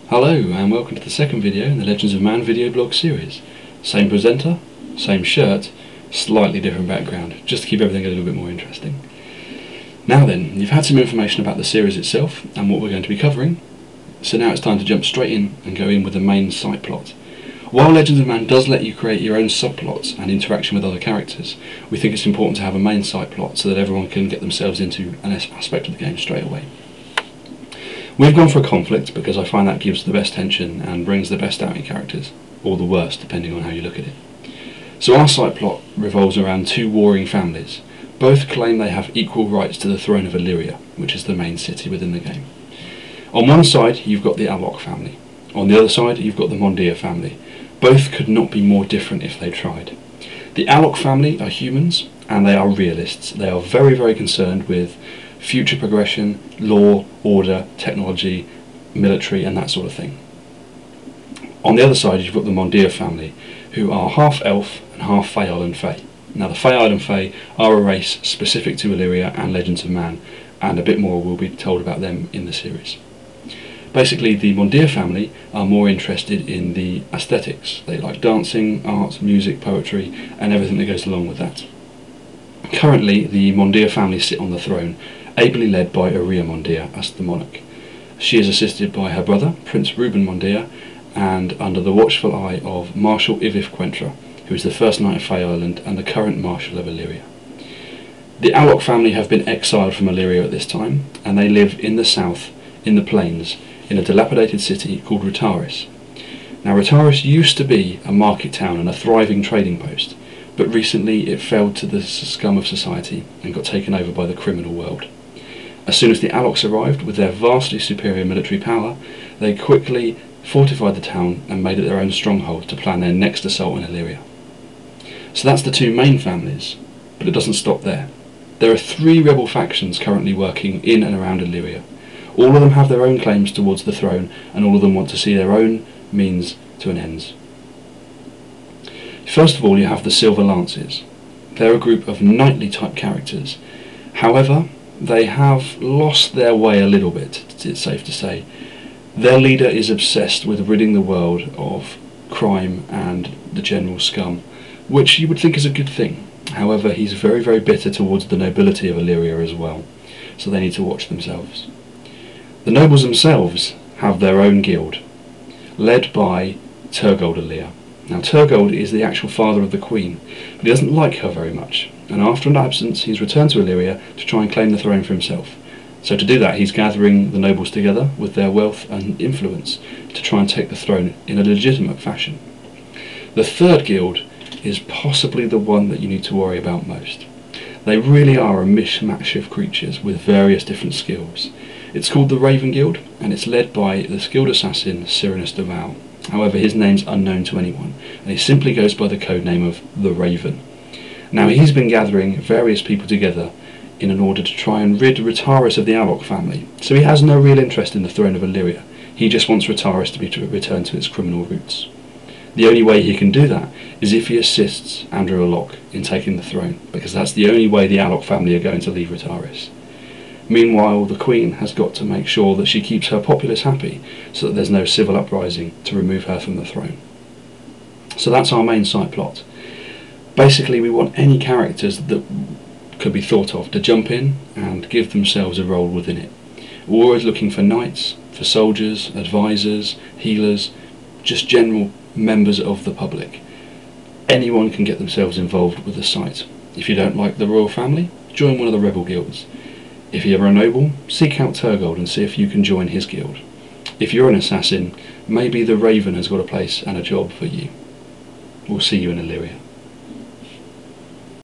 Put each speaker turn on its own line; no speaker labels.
Hello and welcome to the second video in the Legends of Man video blog series. Same presenter, same shirt, slightly different background, just to keep everything a little bit more interesting. Now then, you've had some information about the series itself and what we're going to be covering, so now it's time to jump straight in and go in with the main side plot. While Legends of Man does let you create your own subplots and interaction with other characters, we think it's important to have a main side plot so that everyone can get themselves into an aspect of the game straight away. We've gone for a conflict because I find that gives the best tension and brings the best out in characters, or the worst depending on how you look at it. So our side plot revolves around two warring families. Both claim they have equal rights to the throne of Illyria, which is the main city within the game. On one side you've got the Alok family, on the other side you've got the Mondir family. Both could not be more different if they tried. The Alok family are humans and they are realists. They are very, very concerned with future progression, law, order, technology, military and that sort of thing. On the other side you've got the Mondir family, who are half elf and half Fey Island Fey. Now the Fey Island Fey are a race specific to Illyria and Legends of Man, and a bit more will be told about them in the series. Basically the Mondir family are more interested in the aesthetics. They like dancing, art, music, poetry and everything that goes along with that. Currently the Mondir family sit on the throne, ably led by Aria Mondir as the monarch. She is assisted by her brother, Prince Reuben Mondir, and under the watchful eye of Marshal Ivif Quentra, who is the first Knight of Fey Island and the current Marshal of Illyria. The Alok family have been exiled from Illyria at this time, and they live in the south, in the plains, in a dilapidated city called Retaris. Now Retaris used to be a market town and a thriving trading post, but recently it fell to the scum of society and got taken over by the criminal world. As soon as the Aloks arrived with their vastly superior military power, they quickly fortified the town and made it their own stronghold to plan their next assault on Illyria. So that's the two main families, but it doesn't stop there. There are three rebel factions currently working in and around Illyria. All of them have their own claims towards the throne, and all of them want to see their own means to an end. First of all you have the Silver Lances. They're a group of knightly type characters. However, they have lost their way a little bit, it's safe to say. Their leader is obsessed with ridding the world of crime and the general scum, which you would think is a good thing. However, he's very, very bitter towards the nobility of Illyria as well, so they need to watch themselves. The nobles themselves have their own guild, led by Turgold Alir. Now Turgold is the actual father of the Queen, but he doesn't like her very much, and after an absence he's returned to Illyria to try and claim the throne for himself. So to do that he's gathering the nobles together with their wealth and influence to try and take the throne in a legitimate fashion. The third guild is possibly the one that you need to worry about most. They really are a mishmash of creatures with various different skills. It's called the Raven Guild, and it's led by the skilled assassin Cyrinus de Val. However, his name's unknown to anyone, and he simply goes by the code name of the Raven. Now he's been gathering various people together in an order to try and rid Retaris of the Alok family, so he has no real interest in the throne of Illyria. He just wants Retaris to be returned to its criminal roots. The only way he can do that is if he assists Andrew Alok in taking the throne, because that's the only way the Alok family are going to leave Retaris. Meanwhile, the Queen has got to make sure that she keeps her populace happy so that there's no civil uprising to remove her from the throne. So that's our main side plot. Basically, we want any characters that could be thought of to jump in and give themselves a role within it. We're always looking for knights, for soldiers, advisors, healers, just general members of the public. Anyone can get themselves involved with the site. If you don't like the royal family, join one of the rebel guilds. If you're a noble, seek out Turgold and see if you can join his guild. If you're an assassin, maybe the Raven has got a place and a job for you. We'll see you in Illyria.